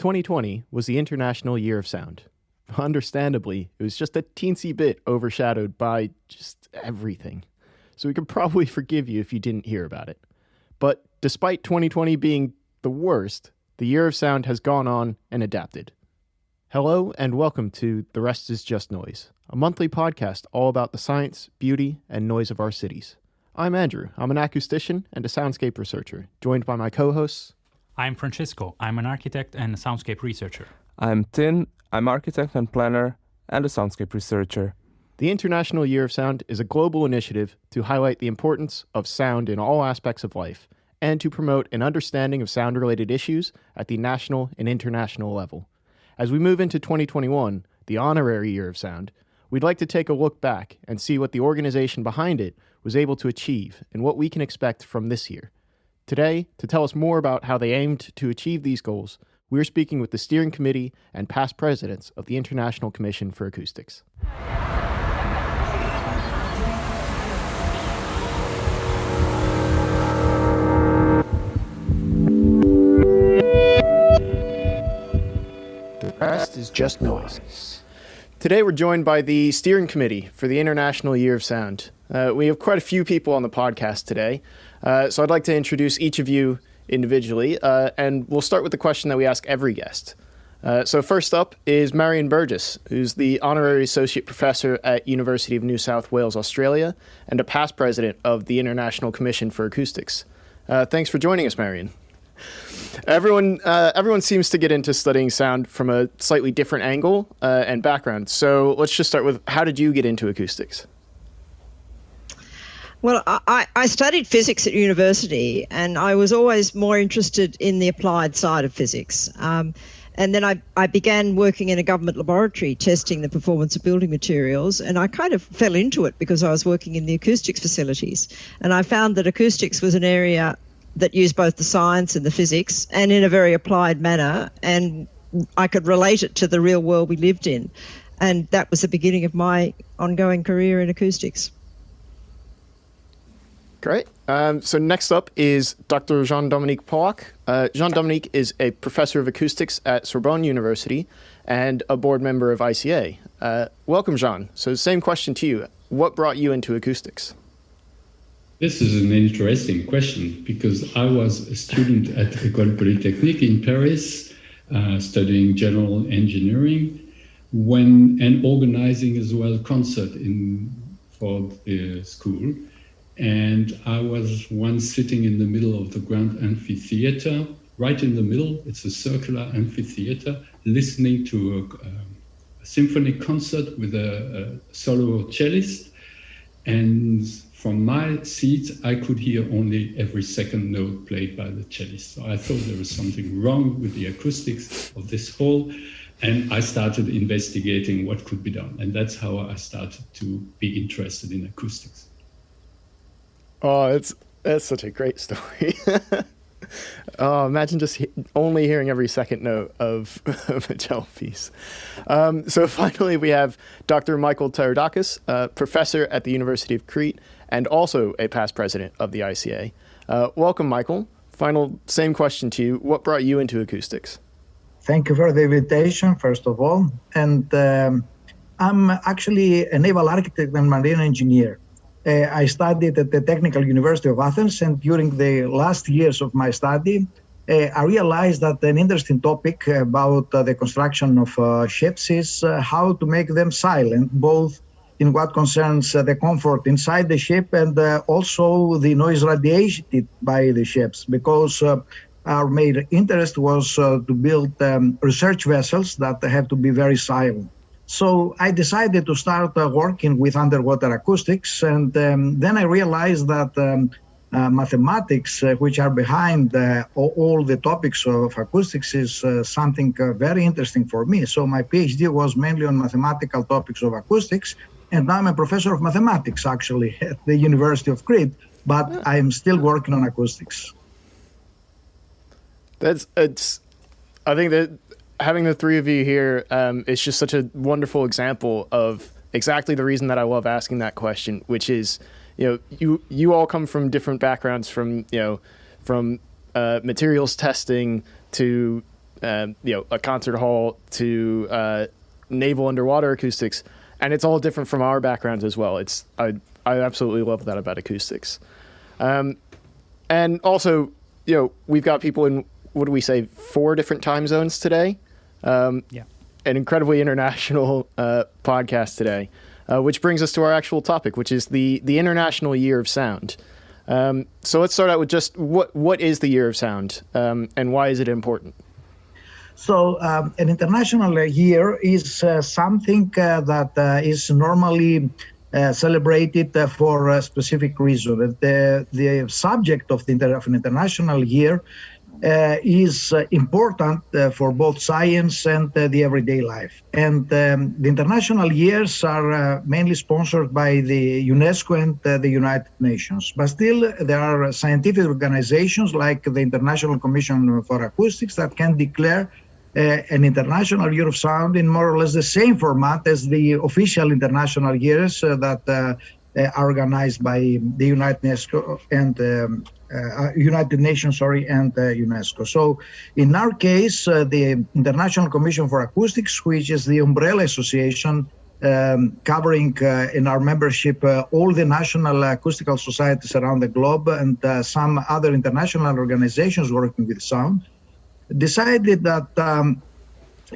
2020 was the International Year of Sound. Understandably, it was just a teensy bit overshadowed by just everything. So we could probably forgive you if you didn't hear about it. But despite 2020 being the worst, the Year of Sound has gone on and adapted. Hello and welcome to The Rest is Just Noise, a monthly podcast all about the science, beauty, and noise of our cities. I'm Andrew. I'm an acoustician and a soundscape researcher, joined by my co-hosts. I'm Francisco. I'm an architect and a soundscape researcher. I'm Tin. I'm architect and planner and a soundscape researcher. The International Year of Sound is a global initiative to highlight the importance of sound in all aspects of life and to promote an understanding of sound-related issues at the national and international level. As we move into 2021, the honorary Year of Sound, we'd like to take a look back and see what the organization behind it was able to achieve and what we can expect from this year. Today, to tell us more about how they aimed to achieve these goals, we're speaking with the steering committee and past presidents of the International Commission for Acoustics. The rest is just noise. Today we're joined by the steering committee for the International Year of Sound. We have quite a few people on the podcast today, so I'd like to introduce each of you individually, and we'll start with the question that we ask every guest. So first up is Marion Burgess, who's the Honorary Associate Professor at University of New South Wales, Australia, and a past president of the International Commission for Acoustics. Thanks for joining us, Marion. Everyone seems to get into studying sound from a slightly different angle and background. So let's just start with, how did you get into acoustics? Well, I studied physics at university, and I was always more interested in the applied side of physics. And then I began working in a government laboratory testing the performance of building materials, and I kind of fell into it because I was working in the acoustics facilities. And I found that acoustics was an area that used both the science and the physics, and in a very applied manner, and I could relate it to the real world we lived in. And that was the beginning of my ongoing career in acoustics. Great. So next up is Dr. Jean-Dominique Polak. Jean-Dominique is a professor of acoustics at Sorbonne University and a board member of ICA. Welcome, Jean. So same question to you. What brought you into acoustics? This is an interesting question because I was a student at École Polytechnique in Paris, studying general engineering, and organizing as well concert for the school. And I was once sitting in the middle of the Grand Amphitheater, right in the middle. It's a circular amphitheater, listening to a symphony concert with a solo cellist. And from my seat, I could hear only every second note played by the cellist. So I thought there was something wrong with the acoustics of this hall. And I started investigating what could be done. And that's how I started to be interested in acoustics. Oh, that's such a great story. Oh, imagine just only hearing every second note of a cello piece. So finally, we have Dr. Michael Tsaridakis, professor at the University of Crete and also a past president of the ICA. Welcome, Michael. Same question to you. What brought you into acoustics? Thank you for the invitation, first of all. And I'm actually a naval architect and marine engineer. I studied at the Technical University of Athens, and during the last years of my study, I realized that an interesting topic about the construction of ships is how to make them silent, both in what concerns the comfort inside the ship and also the noise radiated by the ships, because our main interest was to build research vessels that have to be very silent. So I decided to start working with underwater acoustics, and then I realized that mathematics, which are behind all the topics of acoustics, is something very interesting for me. So my PhD was mainly on mathematical topics of acoustics, and now I'm a professor of mathematics, actually, at the University of Crete, but I'm still working on acoustics. I think that having the three of you here is just such a wonderful example of exactly the reason that I love asking that question, which is, you all come from different backgrounds, from materials testing to a concert hall to naval underwater acoustics, and it's all different from our backgrounds as well. I absolutely love that about acoustics. And also, we've got people in, 4 different time zones today. An incredibly international podcast today, which brings us to our actual topic, which is the International Year of Sound. So let's start out with just what is the Year of Sound, and why is it important? So an international year is something that is normally celebrated for a specific reason. The subject of an international year is important for both science and the everyday life. And the international years are mainly sponsored by the UNESCO and the United Nations. But still, there are scientific organizations like the International Commission for Acoustics that can declare an International Year of Sound in more or less the same format as the official international years that are organized by the United Nations and UNESCO. So in our case, the International Commission for Acoustics, which is the umbrella association covering in our membership all the national acoustical societies around the globe and some other international organizations working with sound, decided that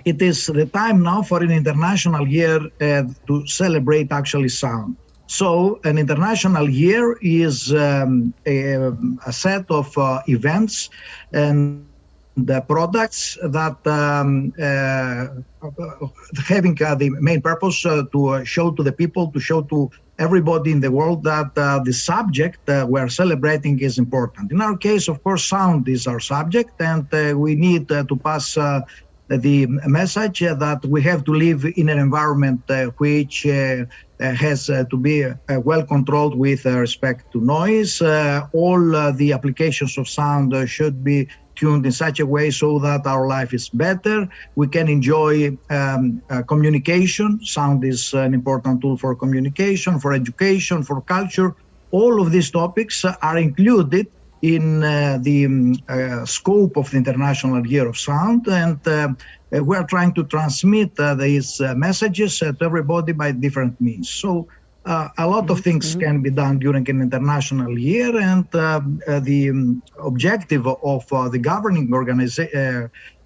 it is the time now for an international year to celebrate actually sound. So an international year is a set of events and the products that having the main purpose to show to the people, to show to everybody in the world that the subject we're celebrating is important. In our case, of course, sound is our subject, and we need to pass the message that we have to live in an environment which has to be well controlled with respect to noise. All the applications of sound should be tuned in such a way so that our life is better. We can enjoy communication. Sound is an important tool for communication, for education, for culture. All of these topics are included in the scope of the International Year of Sound, and we are trying to transmit these messages to everybody by different means. So a lot of things can be done during an international year, and the objective of the governing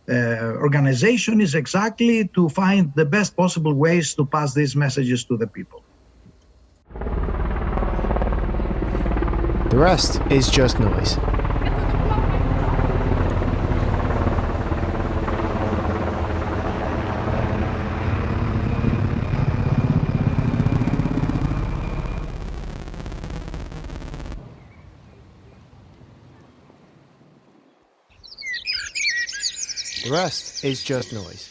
organization is exactly to find the best possible ways to pass these messages to the people. The rest is just noise. The rest is just noise.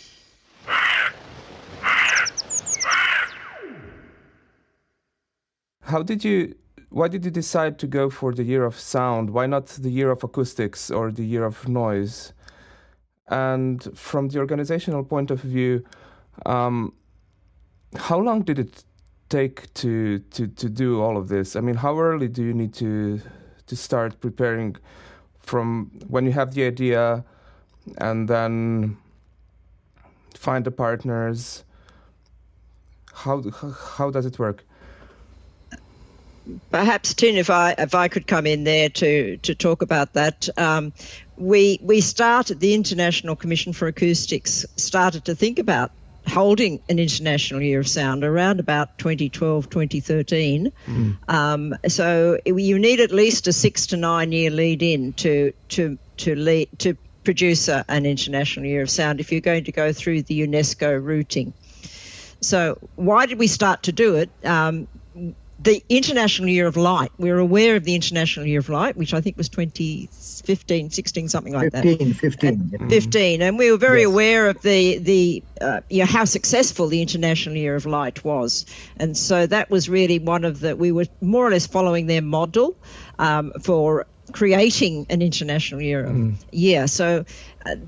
Why did you decide to go for the Year of Sound? Why not the Year of Acoustics or the Year of Noise? And from the organizational point of view, how long did it take to do all of this? I mean, how early do you need to start preparing from when you have the idea and then find the partners? How does it work? Perhaps, Tin, if I could come in there to talk about that. We started, the International Commission for Acoustics started to think about holding an International Year of Sound around about 2012, 2013. So you need at least a 6 to 9 year lead in to produce an International Year of Sound if you're going to go through the UNESCO routing. So why did we start to do it? The International Year of Light, we were aware of the International Year of Light, which I think was 2015, 16, something like that. 15. And we were very aware of the how successful the International Year of Light was. And so that was really we were more or less following their model for creating an International Year. So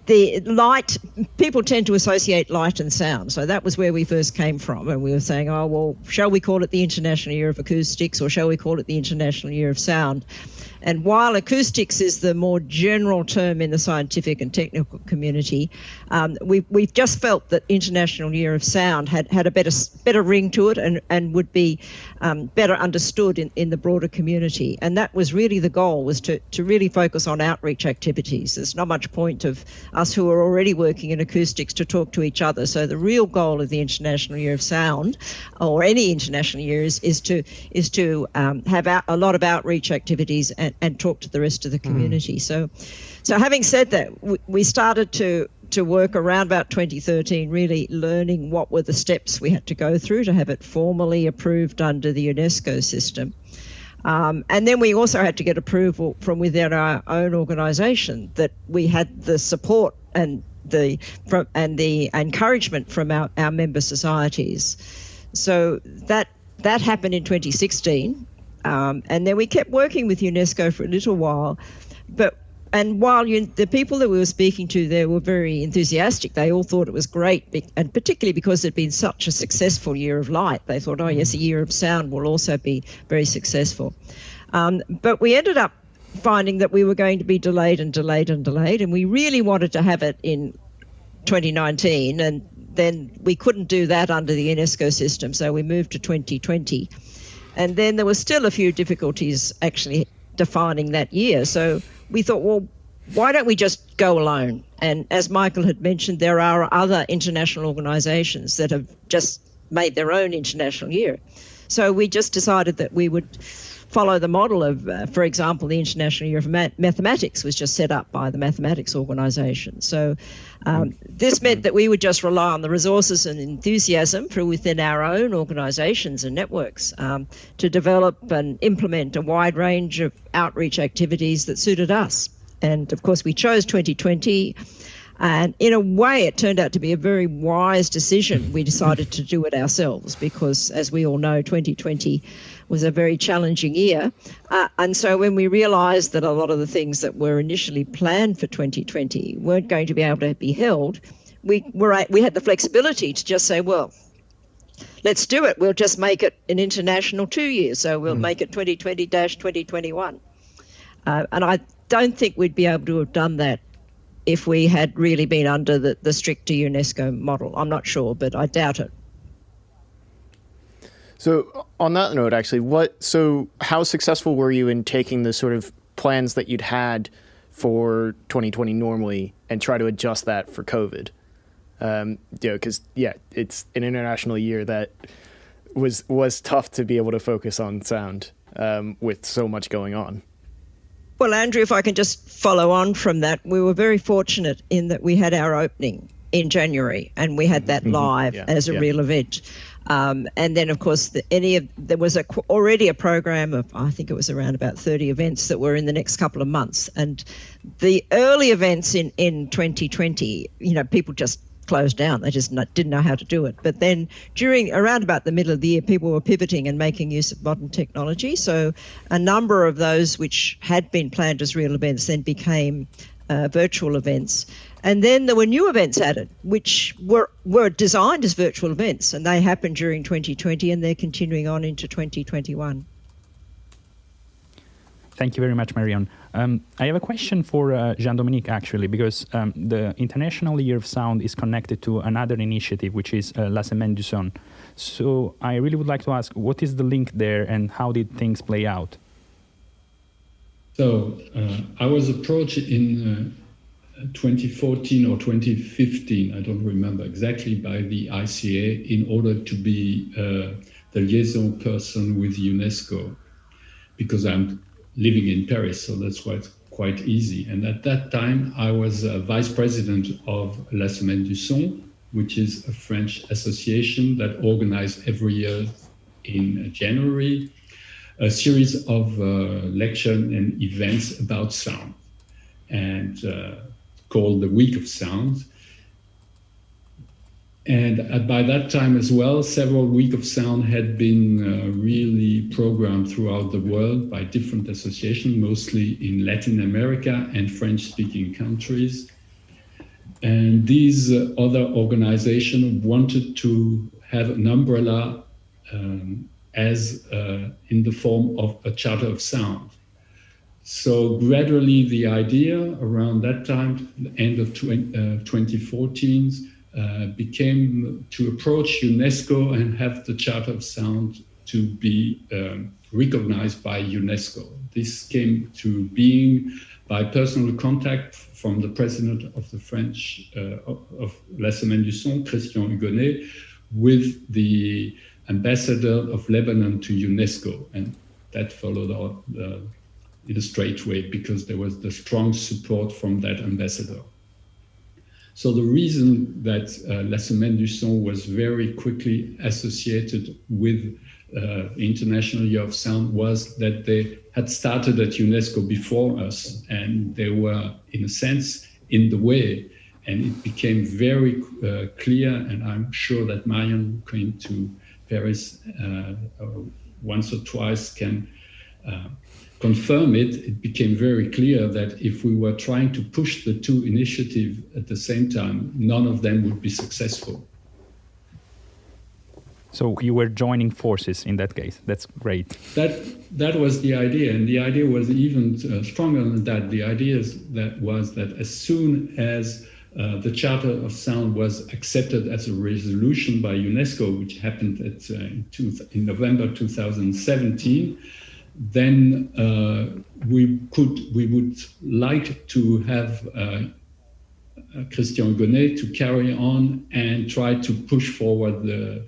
the light, people tend to associate light and sound. So that was where we first came from. And we were saying, oh, well, shall we call it the International Year of Acoustics or shall we call it the International Year of Sound? And while acoustics is the more general term in the scientific and technical community, we've just felt that International Year of Sound had a better ring to it and would be better understood in the broader community. And that was really the goal, was to really focus on outreach activities. There's not much point of us who are already working in acoustics to talk to each other. So the real goal of the International Year of Sound, or any international year, is to have a lot of outreach activities and talk to the rest of the community. So having said that, we started to work around about 2013, really learning what were the steps we had to go through to have it formally approved under the UNESCO system. And then we also had to get approval from within our own organisation that we had the support and the encouragement from our member societies. So that happened in 2016, and then we kept working with UNESCO for a little while. And while the people that we were speaking to there were very enthusiastic, they all thought it was great, and particularly because it had been such a successful year of light, they thought, oh yes, a year of sound will also be very successful. But we ended up finding that we were going to be delayed, and we really wanted to have it in 2019, and then we couldn't do that under the UNESCO system, so we moved to 2020. And then there were still a few difficulties actually defining that year, so we thought, well, why don't we just go alone? And as Michael had mentioned, there are other international organisations that have just made their own international year. So we just decided that we would follow the model of, for example, the International Year of Mathematics was just set up by the Mathematics Organisation. So this meant that we would just rely on the resources and enthusiasm from within our own organisations and networks to develop and implement a wide range of outreach activities that suited us. And of course, we chose 2020. And in a way, it turned out to be a very wise decision. We decided to do it ourselves because, as we all know, 2020 was a very challenging year. And so when we realised that a lot of the things that were initially planned for 2020 weren't going to be able to be held, we had the flexibility to just say, well, let's do it. We'll just make it an international 2 years. So we'll make it 2020-2021. And I don't think we'd be able to have done that if we had really been under the stricter UNESCO model. I'm not sure, but I doubt it. So on that note, actually, how successful were you in taking the sort of plans that you'd had for 2020 normally and try to adjust that for COVID? Because it's an international year that was tough to be able to focus on sound with so much going on. Well, Andrew, if I can just follow on from that, we were very fortunate in that we had our opening in January and we had that live as a real event. And then, of course, there was already a program of, I think it was around about 30 events that were in the next couple of months. And the early events in 2020, people just closed down. They just didn't know how to do it. But then around about the middle of the year, people were pivoting and making use of modern technology. So a number of those which had been planned as real events then became virtual events. And then there were new events added, which were designed as virtual events, and they happened during 2020 and they're continuing on into 2021. Thank you very much, Marion. I have a question for Jean-Dominique, actually, because the International Year of Sound is connected to another initiative, which is La Semaine du Son. So I really would like to ask, what is the link there and how did things play out? So I was approached in 2014 or 2015, I don't remember exactly, by the ICA in order to be the liaison person with UNESCO, because I'm living in Paris, so that's quite easy. And at that time, I was vice president of La Semaine du Son, which is a French association that organizes every year in January a series of lectures and events about sound, and called the Week of Sound. And by that time as well, several Week of Sound had been really programmed throughout the world by different associations, mostly in Latin America and French-speaking countries. And these other organizations wanted to have an umbrella as in the form of a Charter of Sound. So gradually the idea around that time, the end of 2014, became to approach UNESCO and have the Charter of Sound to be recognized by UNESCO. This came to being by personal contact from the president of the French, of La Semaine du Son, Christian Hugonnet, with the ambassador of Lebanon to UNESCO. And that followed in a straight way because there was the strong support from that ambassador. So the reason that La Semaine du Son was very quickly associated with International Year of Sound was that they had started at UNESCO before us, and they were, in a sense, in the way. And it became very clear, and I'm sure that Marion came to Paris once or twice can confirm it. It became very clear that if we were trying to push the two initiatives at the same time, none of them would be successful. So you were joining forces in that case. That's great. That was the idea, and the idea was even stronger than that. The idea was that as soon as the Charter of Sound was accepted as a resolution by UNESCO, which happened in November 2017, then we would like to have Christian Hugonnet to carry on and try to push forward the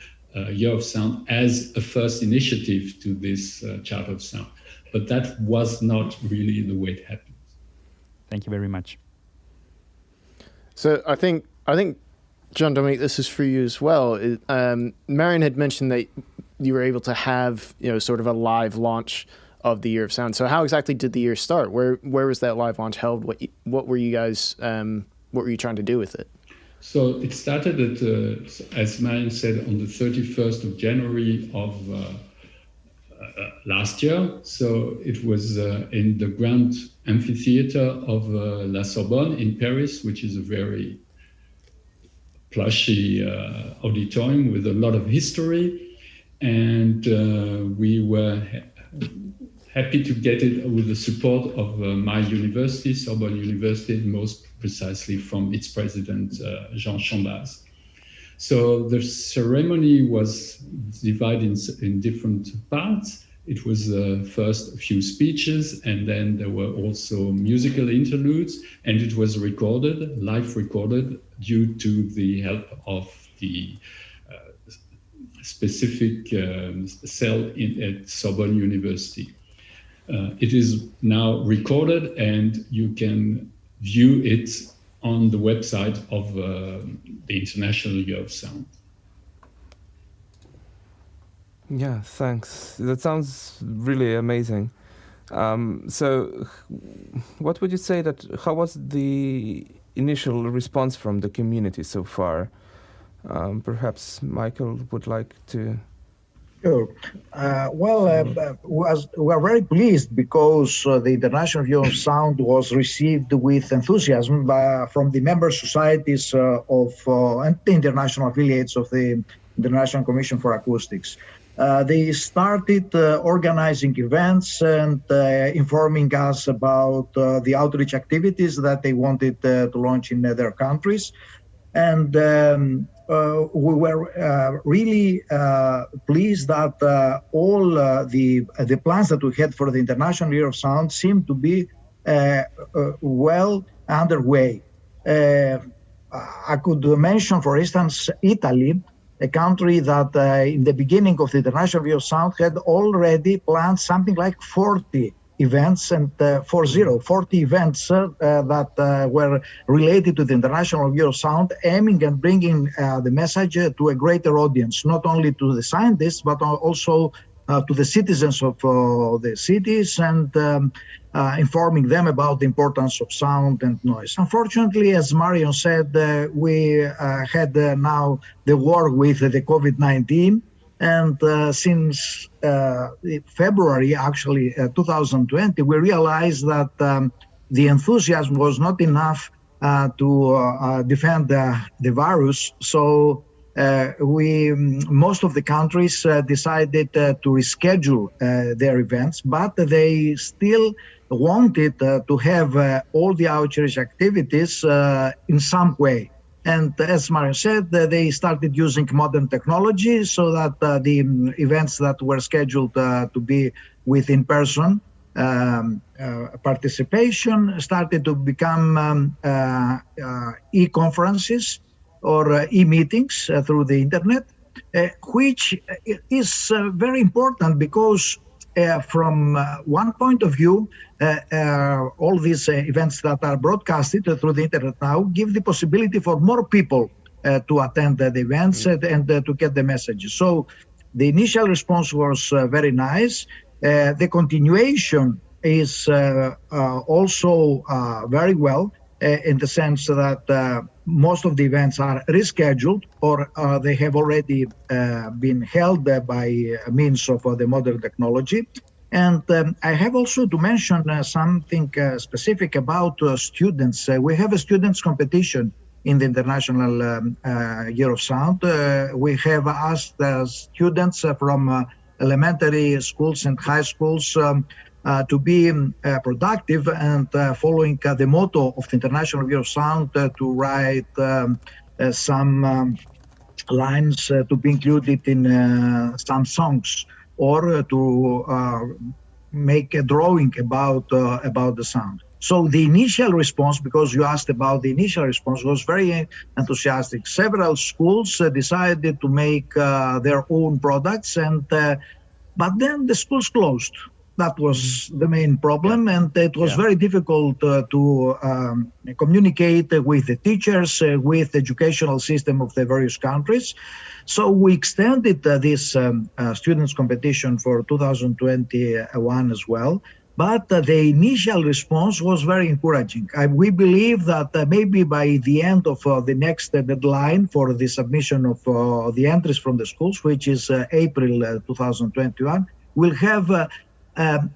Year of Sound as a first initiative to this Charter of Sound. But that was not really the way it happened. Thank you very much. So I think Jean-Dominique, this is for you as well. Marion had mentioned that you were able to have, sort of a live launch of the Year of Sound. So how exactly did the year start? Where was that live launch held? What were you guys? What were you trying to do with it? So it started at, as Marion said, on the 31st of January of last year. So it was in the Grand Amphitheater of La Sorbonne in Paris, which is a very plushy auditorium with a lot of history. And we were happy to get it with the support of my university, Sorbonne University, most precisely from its president, Jean Chambaz. So the ceremony was divided in different parts. It was first a few speeches, and then there were also musical interludes, and it was recorded, live recorded, due to the help of the specific cell at Sorbonne University. It is now recorded, and you can view it on the website of the International Year of Sound. Yeah, thanks. That sounds really amazing. So what would you say how was the initial response from the community so far? Perhaps Michael would like to... Sure. We are very pleased because the International Year of Sound was received with enthusiasm from the member societies of and the international affiliates of the International Commission for Acoustics. They started organizing events and informing us about the outreach activities that they wanted to launch in their countries. And we were really pleased that all the plans that we had for the International Year of Sound seemed to be well underway. I could mention, for instance, Italy, a country that in the beginning of the International Year of Sound had already planned something like 40 events and 40 events that were related to the International Year of Sound, aiming and bringing the message to a greater audience, not only to the scientists, but also to the citizens of the cities and informing them about the importance of sound and noise. Unfortunately, as Marion said, we had now the war with the COVID-19. And since February, actually, 2020, we realized that the enthusiasm was not enough to defend the virus. So most of the countries decided to reschedule their events, but they still wanted to have all the outreach activities in some way. And as Mario said, they started using modern technology so that the events that were scheduled to be with in-person participation started to become e-conferences or e-meetings through the internet, which is very important because from one point of view, all these events that are broadcasted through the internet now give the possibility for more people to attend the events and to get the messages. So the initial response was very nice. The continuation is also very well in the sense that most of the events are rescheduled or they have already been held by means of the modern technology. And I have also to mention something specific about students. We have a students competition in the International Year of Sound. We have asked students from elementary schools and high schools to be productive and following the motto of the International Year of Sound to write some lines to be included in some songs or to make a drawing about the sound. So the initial response, because you asked about the initial response, was very enthusiastic. Several schools decided to make their own products, but then the schools closed. That was the main problem, and it was very difficult to communicate with the teachers, with the educational system of the various countries. So we extended this students' competition for 2021 as well. But the initial response was very encouraging. We believe that maybe by the end of the next deadline for the submission of the entries from the schools, which is April 2021, we'll have a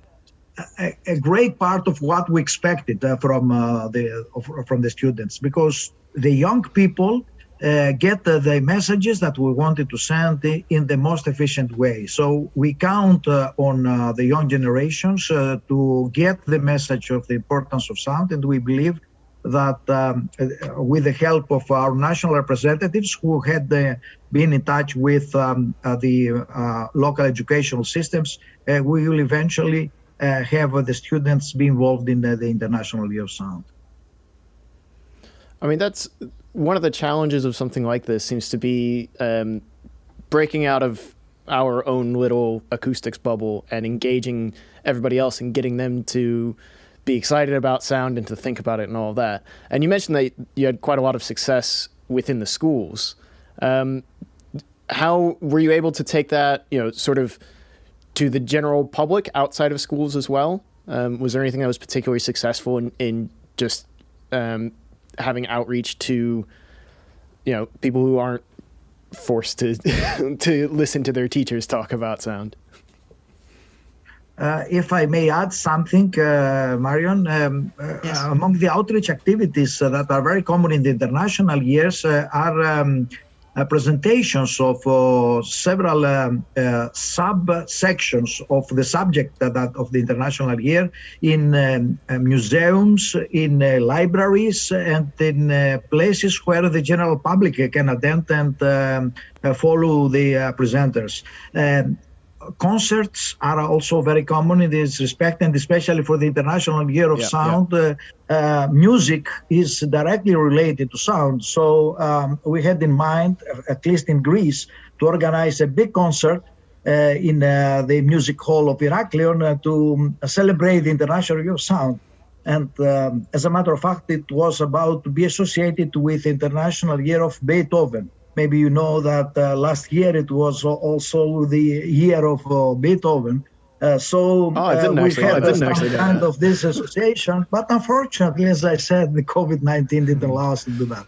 great part of what we expected from the students, because the young people get the messages that we wanted to send in the most efficient way. So we count on the young generations to get the message of the importance of sound, and we believe that with the help of our national representatives who had been in touch with the local educational systems, we will eventually have the students be involved in the International Year of Sound. I mean, that's one of the challenges of something like this seems to be breaking out of our own little acoustics bubble and engaging everybody else and getting them to be excited about sound and to think about it and all of that. And you mentioned that you had quite a lot of success within the schools. How were you able to take that, sort of to the general public outside of schools as well? Was there anything that was particularly successful in just having outreach to, people who aren't forced to to listen to their teachers talk about sound? If I may add something, Marion, yes. Among the outreach activities that are very common in the international years are presentations of several subsections of the subject of the international year in museums, in libraries, and in places where the general public can attend and follow the presenters. Concerts are also very common in this respect, and especially for the International Year of Sound, music is directly related to sound. So we had in mind, at least in Greece, to organize a big concert in the Music Hall of Heraklion to celebrate the International Year of Sound. And as a matter of fact, it was about to be associated with the International Year of Beethoven. Maybe you know that last year it was also the year of Beethoven. We had some kind of this association, but unfortunately, as I said, the COVID-19 didn't allow us to do that.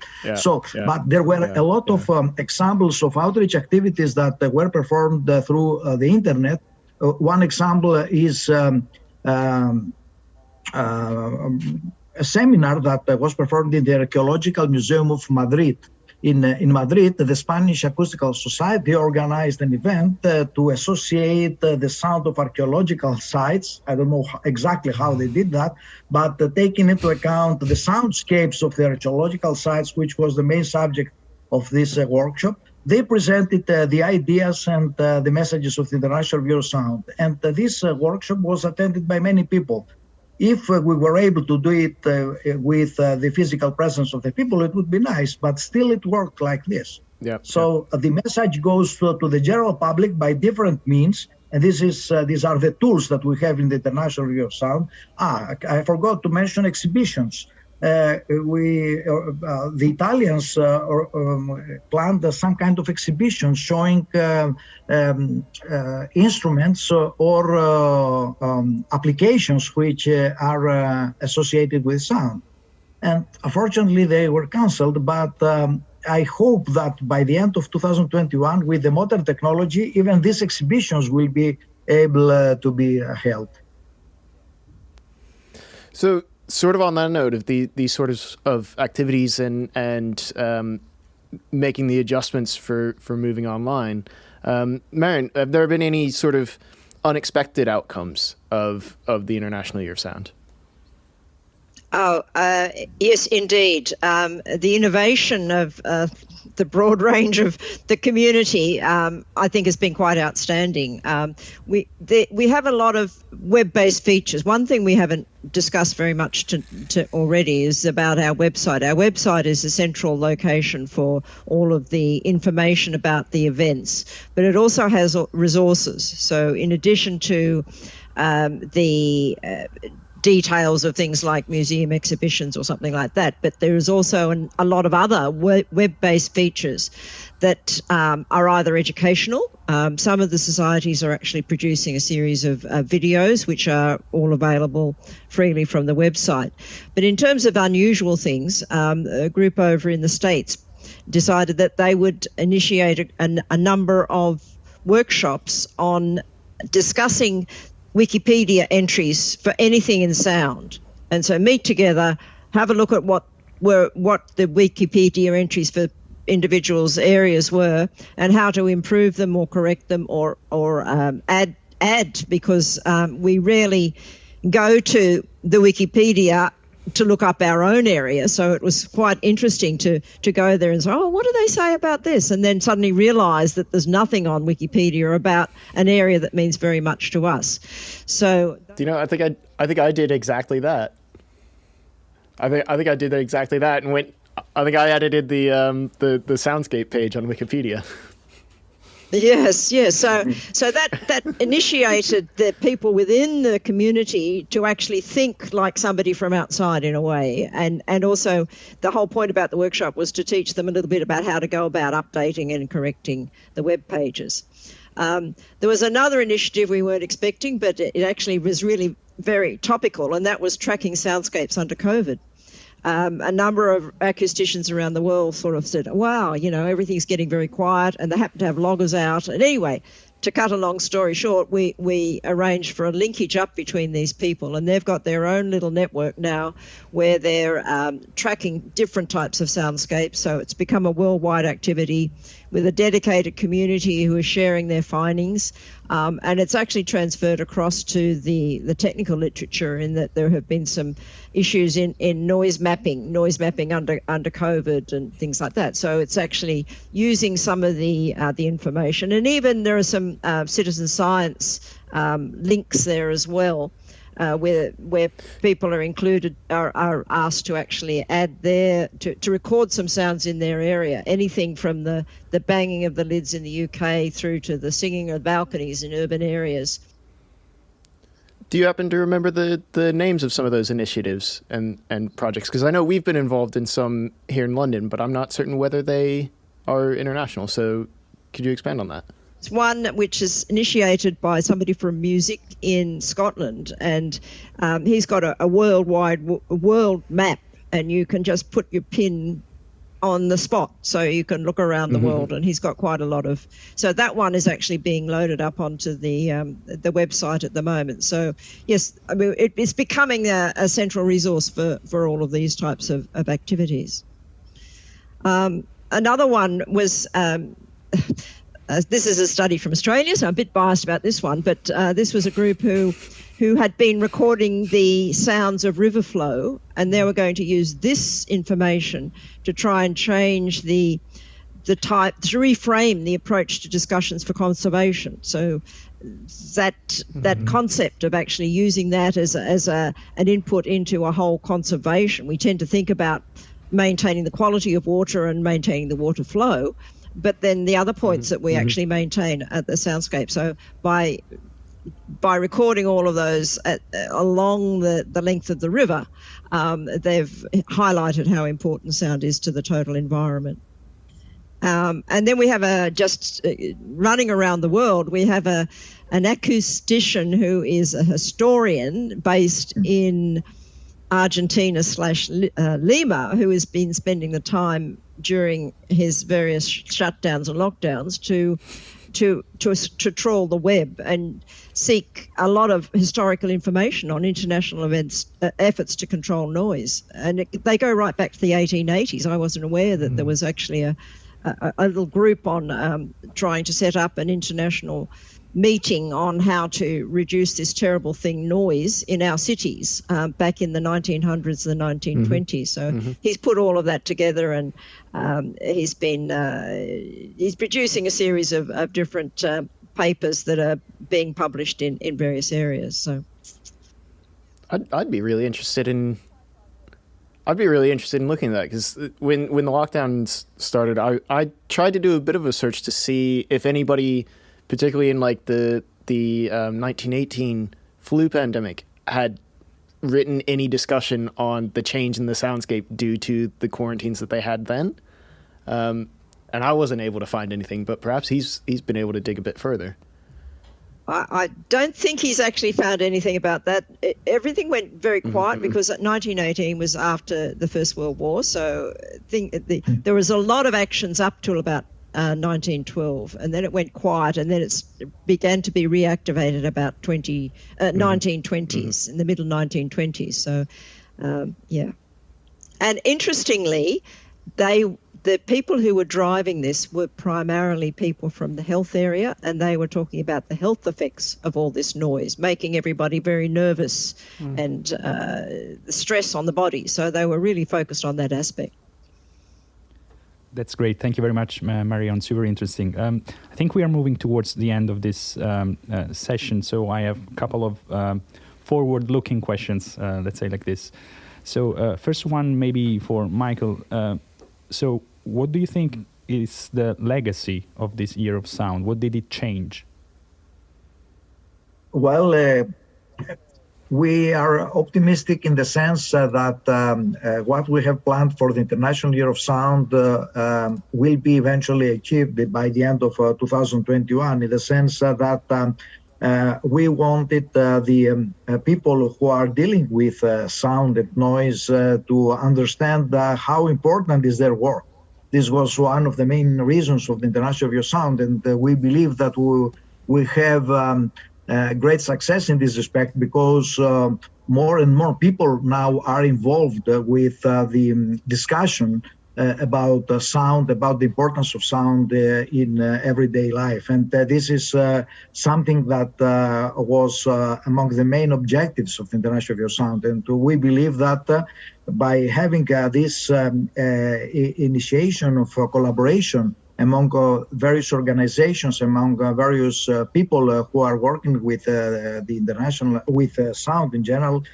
But there were a lot of examples of outreach activities that were performed through the internet. One example is a seminar that was performed in the Archaeological Museum of Madrid. in Madrid, the Spanish Acoustical Society organized an event to associate the sound of archaeological sites. I don't know exactly how they did that, but taking into account the soundscapes of the archaeological sites, which was the main subject of this workshop, they presented the ideas and the messages of the International Bureau of Sound. And this workshop was attended by many people. If we were able to do it with the physical presence of the people, it would be nice, but still it worked like this. So the message goes to the general public by different means, and these are the tools that we have in the International Bureau of Sound. I forgot to mention exhibitions. The Italians planned some kind of exhibition showing instruments or applications which are associated with sound. And unfortunately, they were canceled, but I hope that by the end of 2021, with the modern technology, even these exhibitions will be able to be held. So, sort of on that note of these sort of activities and making the adjustments for moving online, Marion, have there been any sort of unexpected outcomes of the International Year of Sound? Oh, yes, indeed. The innovation of the broad range of the community, I think, has been quite outstanding. We have a lot of web-based features. One thing we haven't discussed very much to already is about our website. Our website is a central location for all of the information about the events, but it also has resources. So in addition to the details of things like museum exhibitions or something like that, but there is also a lot of other web-based features that are either educational. Some of the societies are actually producing a series of videos which are all available freely from the website. But in terms of unusual things, a group over in the States decided that they would initiate a number of workshops on discussing Wikipedia entries for anything in sound. And so meet together, have a look at what the Wikipedia entries for individuals' areas were and how to improve them or correct them or add, because we rarely go to the Wikipedia to look up our own area. So it was quite interesting to go there and say, oh, what do they say about this? And then suddenly realize that there's nothing on Wikipedia about an area that means very much to us. So, do you know, I think I did exactly that. I think I did exactly that and I think I edited the Soundscape page on Wikipedia. Yes. So that initiated the people within the community to actually think like somebody from outside in a way. And also the whole point about the workshop was to teach them a little bit about how to go about updating and correcting the web pages. There was another initiative we weren't expecting, but it actually was really very topical, and that was tracking soundscapes under COVID. A number of acousticians around the world sort of said, wow, everything's getting very quiet, and they happen to have loggers out. And anyway, to cut a long story short, we arranged for a linkage up between these people, and they've got their own little network now where they're tracking different types of soundscapes. So it's become a worldwide activity with a dedicated community who are sharing their findings. And it's actually transferred across to the technical literature in that there have been some issues in noise mapping under COVID and things like that. So it's actually using some of the information, and even there are some citizen science links there as well, where people are asked to actually add to record some sounds in their area, anything from the banging of the lids in the UK through to the singing of balconies in urban areas. Do you happen to remember the names of some of those initiatives and projects? Because I know we've been involved in some here in London, but I'm not certain whether they are international. So could you expand on that? It's one which is initiated by somebody from music in Scotland, and he's got a world map, and you can just put your pin on the spot, so you can look around the world, and he's got quite a lot of. So that one is actually being loaded up onto the website at the moment. So yes, I mean it's becoming a central resource for all of these types of activities. another one was, this is a study from Australia, so I'm a bit biased about this one, but this was a group who had been recording the sounds of river flow, and they were going to use this information to try and change the type, to reframe the approach to discussions for conservation. So that concept of actually using that as an input into a whole conservation. We tend to think about maintaining the quality of water and maintaining the water flow, but then the other points that we actually maintain at the soundscape. So by recording all of those along the length of the river, they've highlighted how important sound is to the total environment. And then we have running around the world, we have an acoustician who is a historian based in Argentina/Lima, who has been spending the time during his various shutdowns and lockdowns to trawl the web and seek a lot of historical information on international events, efforts to control noise. And they go right back to the 1880s. I wasn't aware that there was actually a little group on trying to set up an international meeting on how to reduce this terrible thing, noise, in our cities back in the 1900s and the 1920s. So he's put all of that together, and he's producing a series of different papers that are being published in various areas. So I'd be really interested in looking at that, because when the lockdowns started, I tried to do a bit of a search to see if anybody, particularly in like the 1918 flu pandemic, had written any discussion on the change in the soundscape due to the quarantines that they had then. And I wasn't able to find anything, but perhaps he's been able to dig a bit further. I don't think he's actually found anything about that. Everything went very quiet because 1918 was after the First World War, so there was a lot of actions up till about 1912, and then it went quiet, and then it began to be reactivated about 1920s, in the middle 1920s. So, yeah. And interestingly, the people who were driving this were primarily people from the health area, and they were talking about the health effects of all this noise, making everybody very nervous and the stress on the body. So they were really focused on that aspect. That's great. Thank you very much, Marion. Super interesting. I think we are moving towards the end of this session, so I have a couple of forward-looking questions, let's say like this. So first one maybe for Michael. So what do you think is the legacy of this year of sound? What did it change? Well, we are optimistic in the sense that what we have planned for the International Year of Sound will be eventually achieved by the end of 2021, in the sense that we wanted the people who are dealing with sound and noise to understand how important is their work. This was one of the main reasons of the International Year of Sound, and we believe that we have great success in this respect, because more and more people now are involved with the discussion about sound, about the importance of sound in everyday life. And this is something that was among the main objectives of the International Year of Sound. And we believe that by having this initiation of collaboration among various organizations, among various people who are working with the international, with sound in general,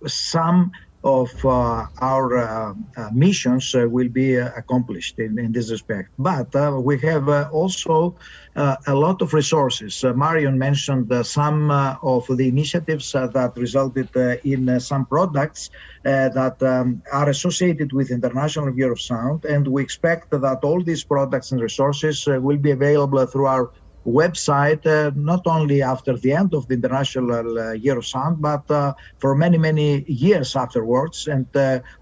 some of our missions will be accomplished in this respect. But we have also a lot of resources. Marion mentioned some of the initiatives that resulted in some products that are associated with International Year of Sound, and we expect that all these products and resources will be available through our website, not only after the end of the International Year of Sound, but for many, many years afterwards. And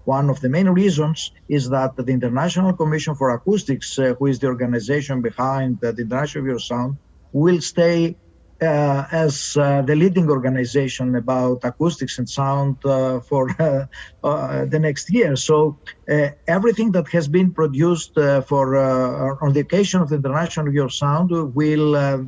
one of the main reasons is that the International Commission for Acoustics, who is the organization behind the International Year of Sound, will stay as the leading organization about acoustics and sound for the next year. So everything that has been produced on the occasion of the International Year of Sound will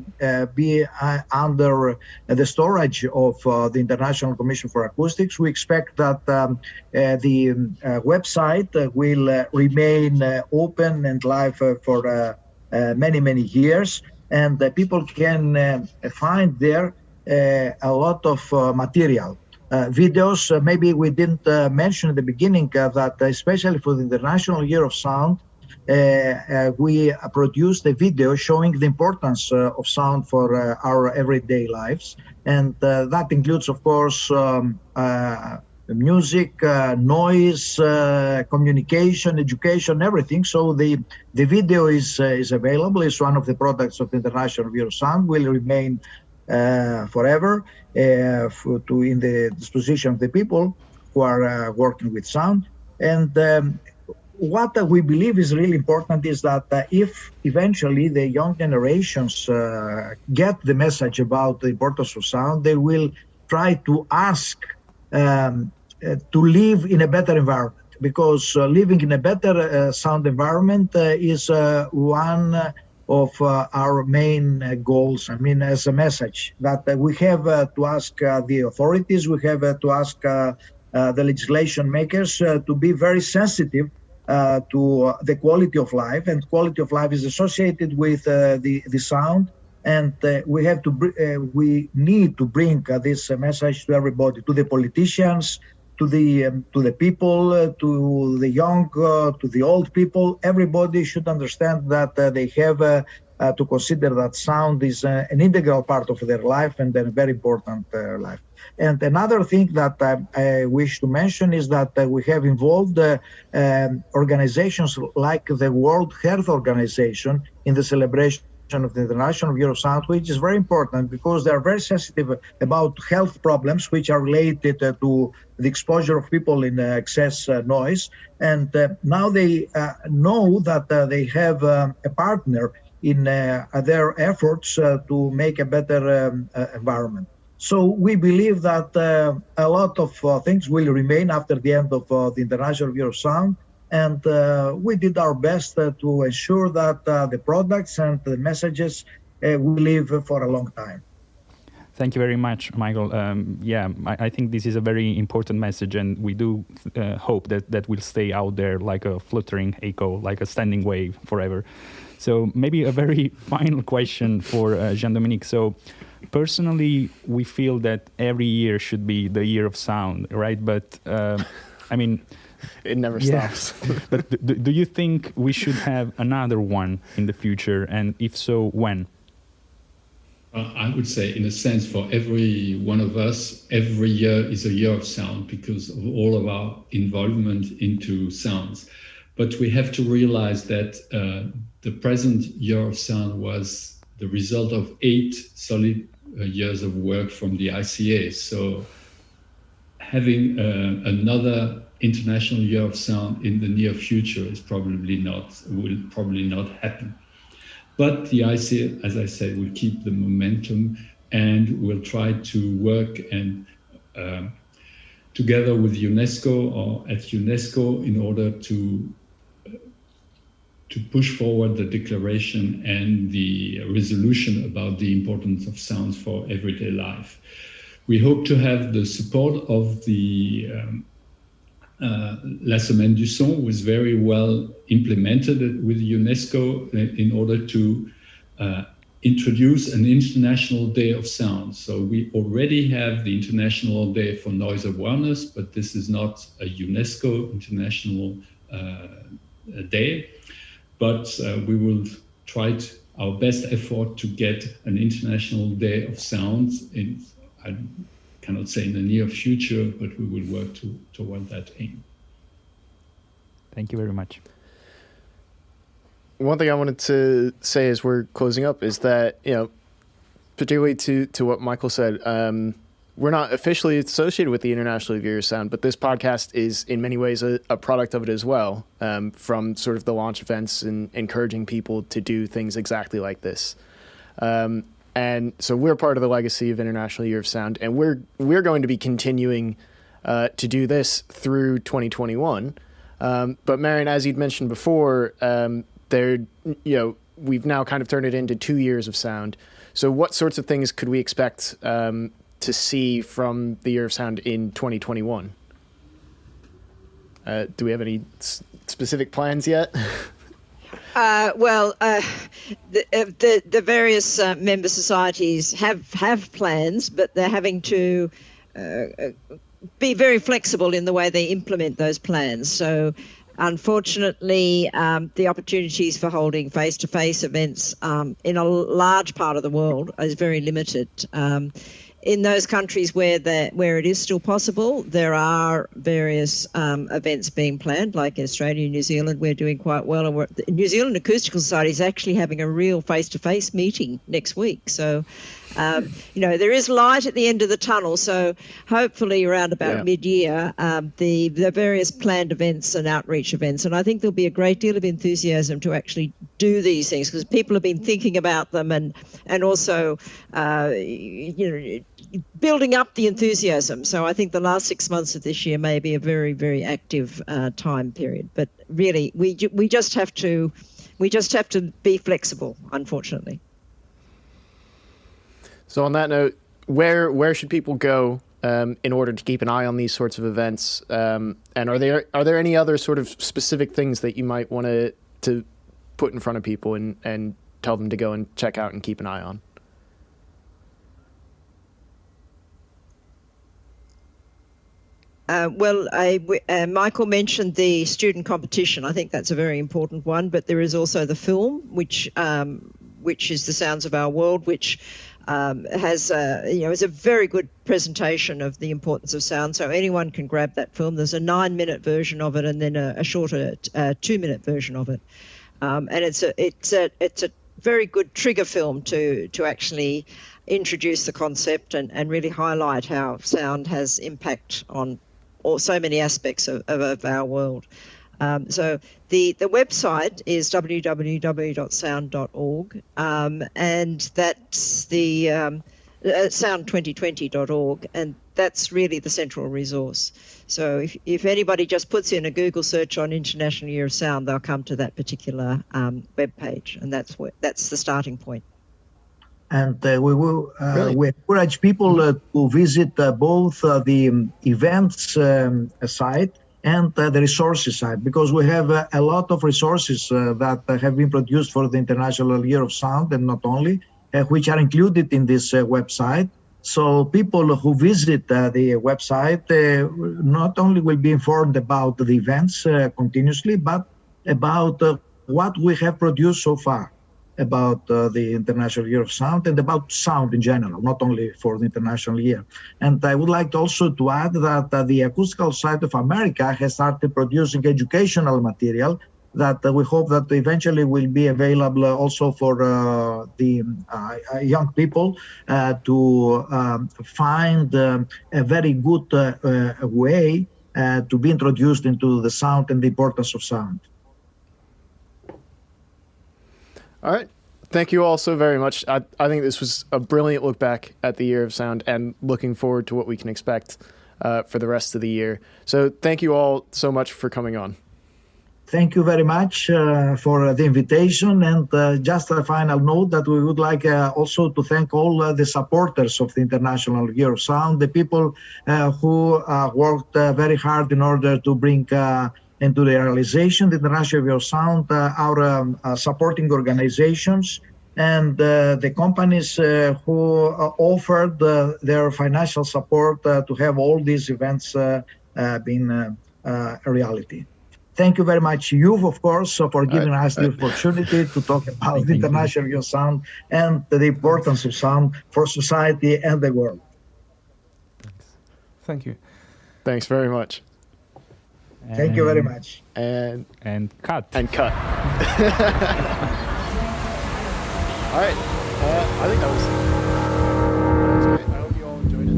be under the storage of the International Commission for Acoustics. We expect that the website will remain open and live for many, many years. And people can find there a lot of material. Videos, maybe we didn't mention at the beginning that especially for the International Year of Sound, we produced a video showing the importance of sound for our everyday lives. And that includes, of course, music, noise, communication, education, everything. So the video is available. It's one of the products of the International Year of Sound, will remain forever in the disposition of the people who are working with sound. And what we believe is really important is that if eventually the young generations get the message about the importance of sound, they will try to ask to live in a better environment, because living in a better sound environment is one of our main goals. I mean, as a message that we have to ask the authorities, we have to ask the legislation makers to be very sensitive to the quality of life, and quality of life is associated with the sound. And we need to bring this message to everybody, to the politicians, to the people, to the young, to the old people. Everybody should understand that they have to consider that sound is an integral part of their life and a very important life. And another thing that I wish to mention is that we have involved organizations like the World Health Organization in the celebration of the International Year of Sound, which is very important because they are very sensitive about health problems which are related to the exposure of people in excess noise. And now they know that they have a partner in their efforts to make a better environment. So we believe that a lot of things will remain after the end of the International Year of Sound. And we did our best to ensure that the products and the messages will live for a long time. Thank you very much, Michael. I think this is a very important message, and we do hope that will stay out there like a fluttering echo, like a standing wave forever. So maybe a very final question for Jean-Dominique. So personally, we feel that every year should be the year of sound, right? But I mean... It never stops. But do you think we should have another one in the future? And if so, when? I would say, in a sense, for every one of us, every year is a year of sound because of all of our involvement into sounds. But we have to realize that the present year of sound was the result of 8 solid years of work from the ICA. So having another International Year of Sound in the near future will probably not happen. But the ICA, as I said, will keep the momentum and will try to work and together with UNESCO or at UNESCO in order to push forward the declaration and the resolution about the importance of sounds for everyday life. We hope to have the support of the La Semaine du Son was very well implemented with UNESCO in order to introduce an International Day of Sound. So we already have the International Day for Noise Awareness, but this is not a UNESCO International Day. But we will try our best effort to get an International Day of Sound in, I cannot say in the near future, but we will work toward that aim. Thank you very much. One thing I wanted to say as we're closing up is that, particularly to what Michael said, we're not officially associated with the International Year of Sound, but this podcast is in many ways a product of it as well, from sort of the launch events and encouraging people to do things exactly like this. And so we're part of the legacy of International Year of Sound, and we're going to be continuing to do this through 2021. But Marion, as you'd mentioned before, we've now kind of turned it into 2 years of sound. So what sorts of things could we expect to see from the Year of Sound in 2021? Do we have any specific plans yet? The various member societies have plans, but they're having to be very flexible in the way they implement those plans. So unfortunately, the opportunities for holding face-to-face events in a large part of the world is very limited. In those countries where it is still possible, there are various events being planned, like in Australia and New Zealand. We're doing quite well. And the New Zealand Acoustical Society is actually having a real face-to-face meeting next week. So, there is light at the end of the tunnel. So hopefully around about mid-year, the various planned events and outreach events. And I think there'll be a great deal of enthusiasm to actually do these things, because people have been thinking about them and also, building up the enthusiasm. So I think the last 6 months of this year may be a very, very active time period. But really, we just have to be flexible, unfortunately. So on that note, where should people go in order to keep an eye on these sorts of events? And are there any other sort of specific things that you might want to put in front of people and tell them to go and check out and keep an eye on? Michael mentioned the student competition. I think that's a very important one, but there is also the film, which is The Sounds of Our World, which is a very good presentation of the importance of sound. So anyone can grab that film. There's a 9-minute version of it, and then a shorter 2-minute version of it. And it's a very good trigger film to actually introduce the concept and really highlight how sound has impact on so many aspects of our world. So the website is www.sound.org, and that's the sound2020.org, and that's really the central resource. So if anybody just puts in a Google search on International Year of Sound, they'll come to that particular web page, and that's the starting point. And we encourage people to visit both the events site and the resources site, because we have a lot of resources that have been produced for the International Year of Sound, and not only, which are included in this website. So people who visit the website not only will be informed about the events continuously, but about what we have produced so far about the International Year of Sound and about sound in general, not only for the International Year. And I would like also to add that the Acoustical Society of America has started producing educational material that we hope that eventually will be available also for the young people to find a very good way to be introduced into the sound and the importance of sound. All right. Thank you all so very much. I think this was a brilliant look back at the Year of Sound, and looking forward to what we can expect for the rest of the year. So thank you all so much for coming on. Thank you very much for the invitation. And just a final note that we would like also to thank all the supporters of the International Year of Sound, the people who worked very hard in order to bring into the realization the International Year of Sound, our supporting organizations, and the companies who offered their financial support to have all these events being a reality. Thank you very much, you, of course, for giving us the opportunity to talk about the International Year of Sound and the importance of sound for society and the world. Thank you. Thanks very much. Thank you very much. And cut. And cut. All right. I think that was great. I hope you all enjoyed it.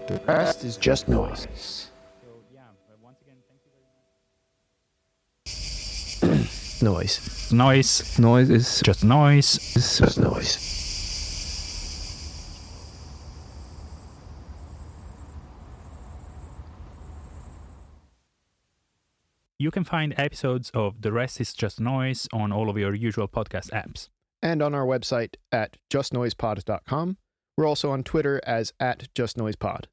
The rest is just noise. So, once again, thank you very much. just noise. Noise. Noise is Just noise. Just noise. You can find episodes of The Rest is Just Noise on all of your usual podcast apps. And on our website at justnoisepod.com. We're also on Twitter as @justnoisepod.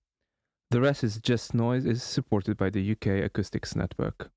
The Rest is Just Noise is supported by the UK Acoustics Network.